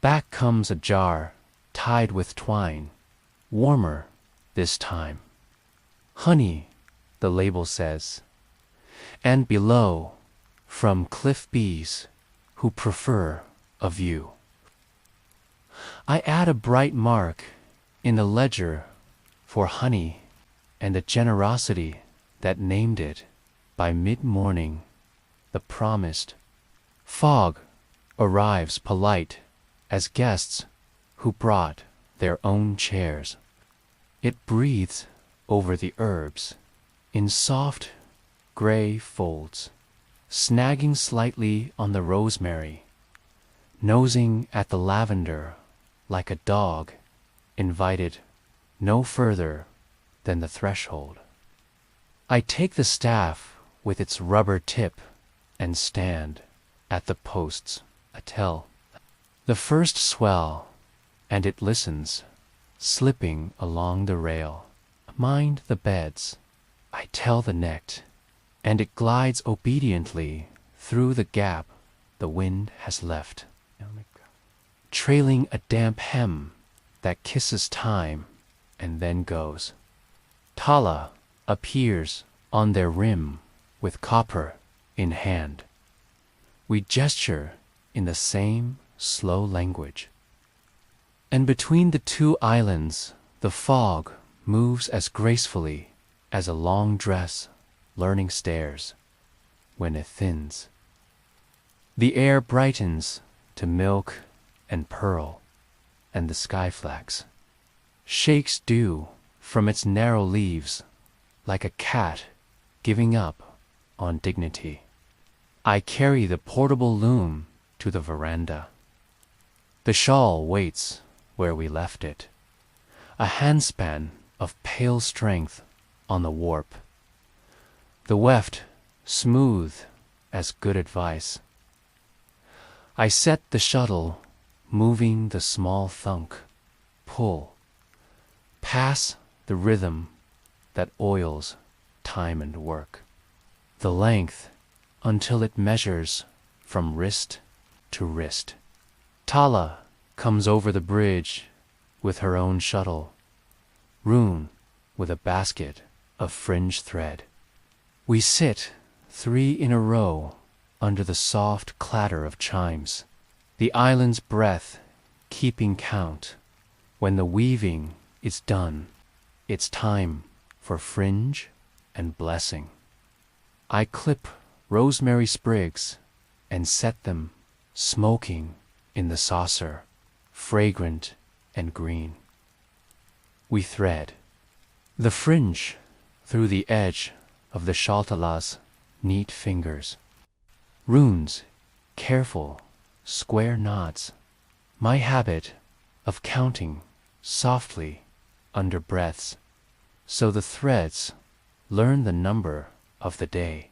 S1: Back comes a jar tied with twine, warmer this time. Honey, the label says, and below, from cliff bees who prefer a view. I add a bright mark in the ledger for honey and the generosity that named it by mid-morning, the promised. Fog arrives polite as guests who brought their own chairs. It breathes over the herbs, in soft, gray folds, snagging slightly on the rosemary, nosing at the lavender like a dog invited no further than the threshold. I take the staff with its rubber tip and stand at the posts until the first swell, and it listens, slipping along the rail. Mind the beds, I tell the net, and it glides obediently through the gap the wind has left, trailing a damp hem that kisses time and then goes. Tala appears on their rim with copper in hand. We gesture in the same slow language. And between the two islands, the fog moves as gracefully as a long dress learning stairs when it thins. The air brightens to milk and pearl, and the skyflax shakes dew from its narrow leaves like a cat giving up on dignity. I carry the portable loom to the veranda. The shawl waits where we left it, a handspan of pale strength on the warp. The weft smooth as good advice. I set the shuttle, moving the small thunk, pull, pass the rhythm that oils time and work, the length until it measures from wrist to wrist. Tala comes over the bridge with her own shuttle, Rune with a basket of fringe thread. We sit 3 in a row under the soft clatter of chimes, the island's breath keeping count. When the weaving is done, it's time for fringe and blessing. I clip rosemary sprigs and set them smoking in the saucer, fragrant and green. We thread the fringe through the edge of the Shaltala's neat fingers. Runes, careful, square knots, my habit of counting softly under breaths, so the threads learn the number of the day.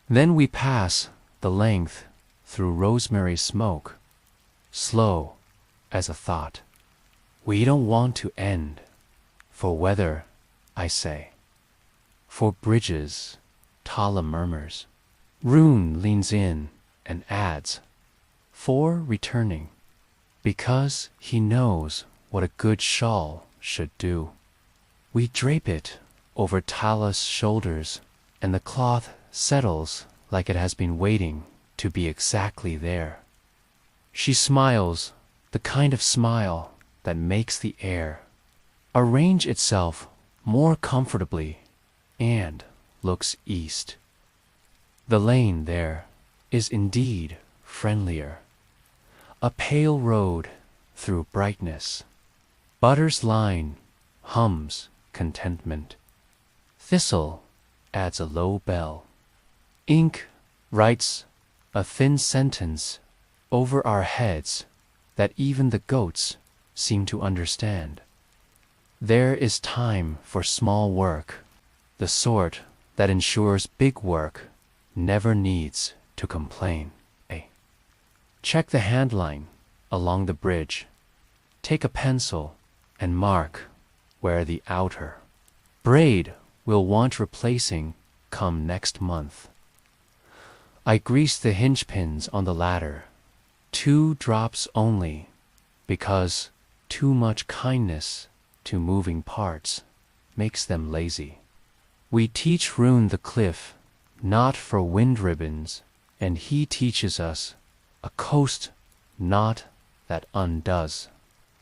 S1: Then we pass the length through rosemary smoke, slow as a thought. We don't want to end, for weather, I say. For bridges, Tala murmurs. Rune leans in and adds, for returning, because he knows what a good shawl should do. We drape it over Tala's shoulders, and the cloth settles like it has been waiting to be exactly there. She smiles, the kind of smile that makes the air arrange itself more comfortably, and looks east. The lane there is indeed friendlier, a pale road through brightness. Butter's line hums contentment. Thistle adds a low bell. Ink writes a thin sentence over our heads that even the goats seem to understand. There is time for small work, the sort that ensures big work never needs to complain. Check the handline along the bridge. Take a pencil and mark where the outer braid will want replacing come next month. I grease the hinge pins on the ladder, 2 drops only, because too much kindness to moving parts makes them lazy. We teach Rune the cliff not for wind ribbons, and he teaches us a coast knot that undoes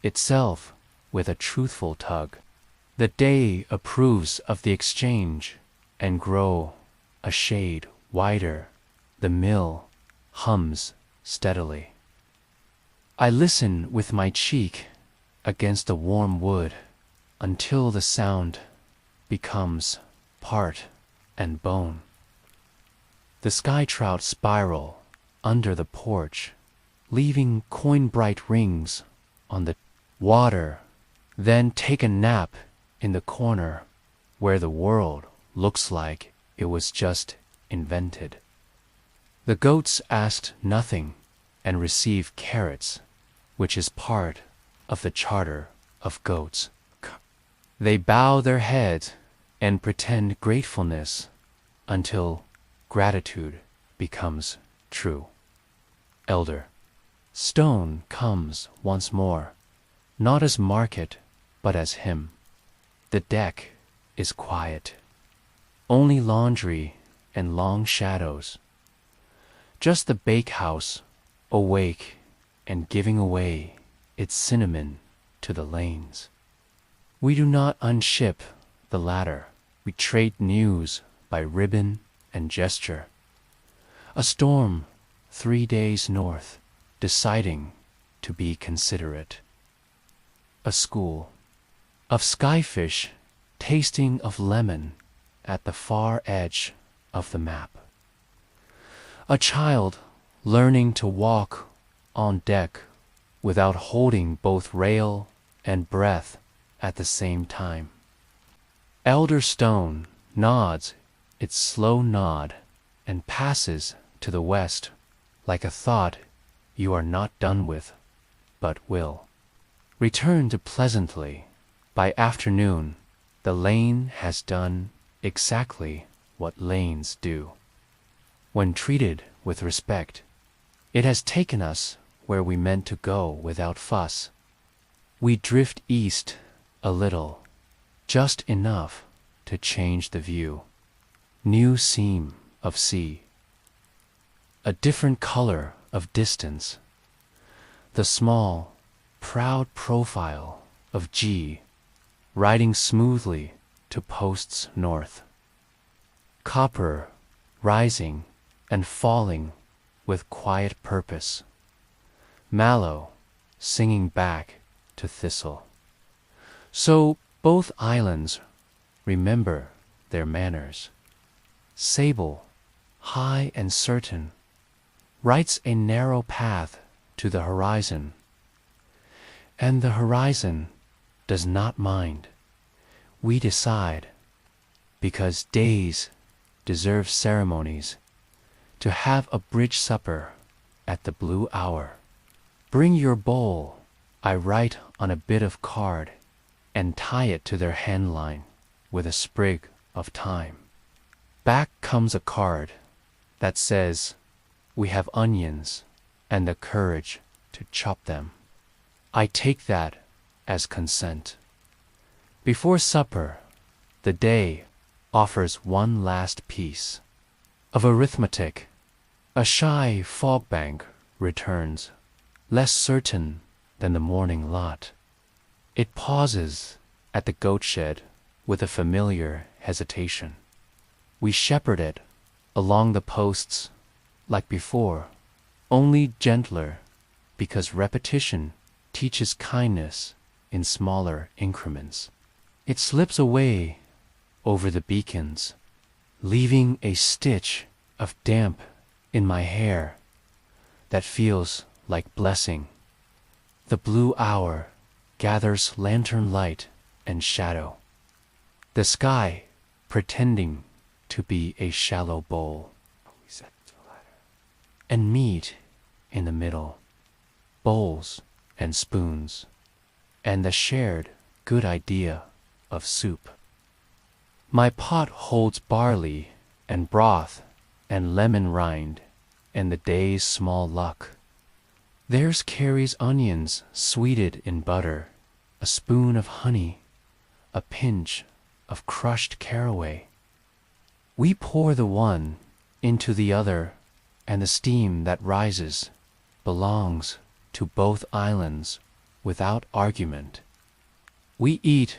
S1: itself with a truthful tug. The day approves of the exchange and grow a shade wider. The mill hums steadily. I listen with my cheek against the warm wood until the sound becomes part and bone. The sky trout spiral under the porch, leaving coin-bright rings on the water, then take a nap in the corner where the world looks like it was just invented. The goats asked nothing and receive carrots, which is part of the charter of goats. They bow their heads and pretend gratefulness until gratitude becomes true. Elder. Stone comes once more, not as market, but as hymn. The deck is quiet, only laundry and long shadows. Just the bakehouse awake and giving away its cinnamon to the lanes. We do not unship the ladder, we trade news by ribbon and gesture. A storm 3 days north, deciding to be considerate. A school of skyfish tasting of lemon at the far edge of the map. A child learning to walk on deck without holding both rail and breath at the same time. Elder Stone nods its slow nod and passes to the west like a thought you are not done with, but will return to pleasantly. By afternoon, the lane has done exactly what lanes do. When treated with respect, it has taken us where we meant to go without fuss. We drift east a little, just enough to change the view. New seam of sea, a different color of distance, the small, proud profile of G riding smoothly to posts north. Copper rising and falling with quiet purpose. Mallow singing back to thistle. So both islands remember their manners. Sable, high and certain, writes a narrow path to the horizon, and the horizon does not mind. We decide, because days deserve ceremonies, to have a bridge supper at the blue hour. Bring your bowl, I write on a bit of card, and tie it to their handline with a sprig of thyme. Back comes a card that says, we have onions and the courage to chop them. I take that as consent. Before supper, the day offers one last piece of arithmetic. A shy fogbank returns, less certain than the morning lot. It pauses at the goat shed with a familiar hesitation. We shepherd it along the posts like before, only gentler, because repetition teaches kindness in smaller increments. It slips away over the beacons, leaving a stitch of damp in my hair that feels like blessing. The blue hour gathers lantern light and shadow, the sky pretending to be a shallow bowl, and meat in the middle, bowls and spoons, and the shared good idea of soup. My pot holds barley and broth and lemon rind and the day's small luck. Theirs carries onions sweeted in butter, a spoon of honey, a pinch of crushed caraway. We pour the one into the other, and the steam that rises belongs to both islands without argument. We eat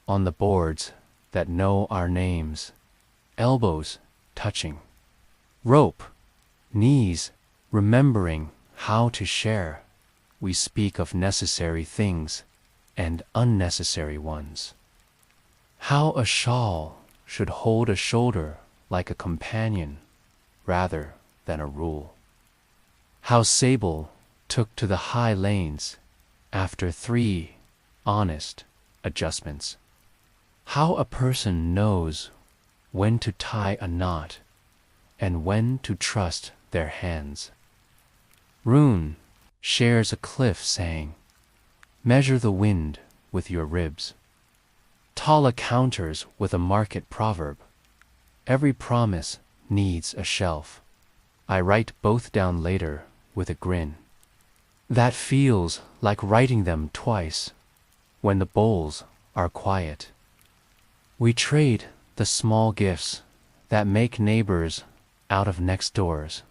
S1: on the boards that know our names, elbows touching, rope, knees remembering how to share. We speak of necessary things and unnecessary ones. How a shawl should hold a shoulder like a companion rather than a rule. How Sable took to the high lanes after 3 honest adjustments. How a person knows when to tie a knot and when to trust their hands. Rune shares a cliff saying, "Measure the wind with your ribs." Tala counters with a market proverb, "Every promise needs a shelf." I write both down later with a grin. That feels like writing them twice when the bowls are quiet. We trade the small gifts that make neighbors out of next doors.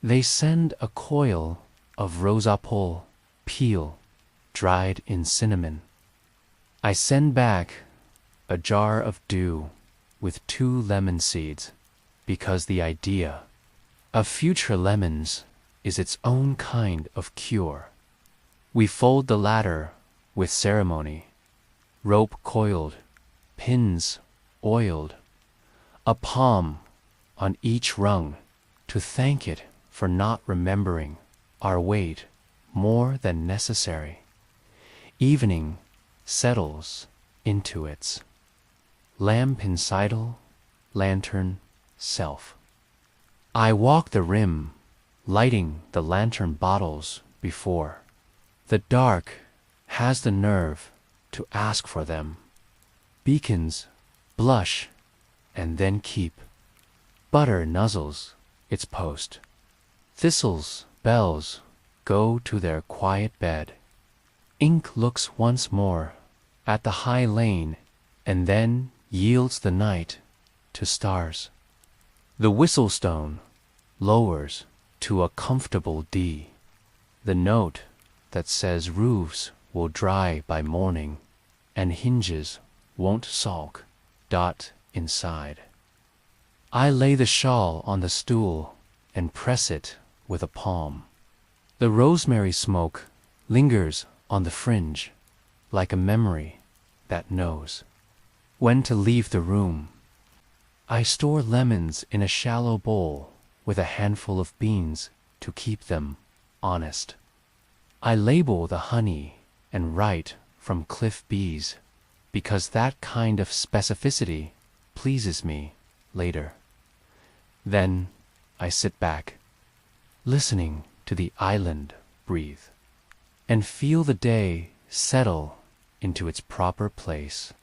S1: They send a coil of rosapole peel dried in cinnamon. I send back a jar of dew with 2 lemon seeds because the idea of future lemons is its own kind of cure. We fold the ladder with ceremony, rope coiled, pins oiled, a palm on each rung to thank it for not remembering our weight more than necessary. Evening settles into its lamp-incidal lantern self. I walk the rim, lighting the lantern bottles before. The dark has the nerve to ask for them. Beacons blush and then keep. Butter nuzzles its post. Thistles' bells go to their quiet bed. Ink looks once more at the high lane and then yields the night to stars. The whistlestone lowers to a comfortable D. The note that says roofs will dry by morning and hinges won't sulk dot inside. I lay the shawl on the stool and press it with a palm. The rosemary smoke lingers on the fringe like a memory that knows when to leave the room. I store lemons in a shallow bowl with a handful of beans to keep them honest. I label the honey and write from cliff bees because that kind of specificity pleases me later. Then I sit back, listening to the island breathe, and feel the day settle into its proper place.